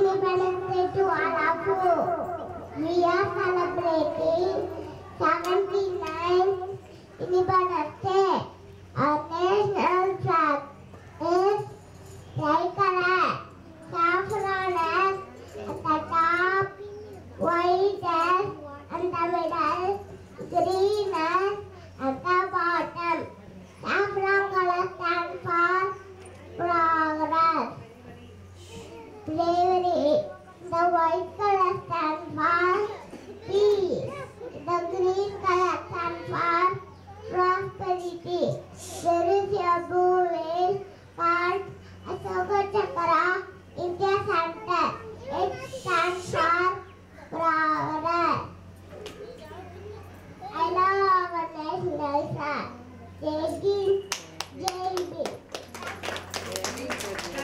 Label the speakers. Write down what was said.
Speaker 1: Independence Day to all of you. We are celebrating 79th Independence Day. Our national flag is tricolor, saffron at the top, white at the middle, green at the bottom. Saffron color stands for progress, bravery. The white color stands for peace. The green color stands for prosperity. There is a blue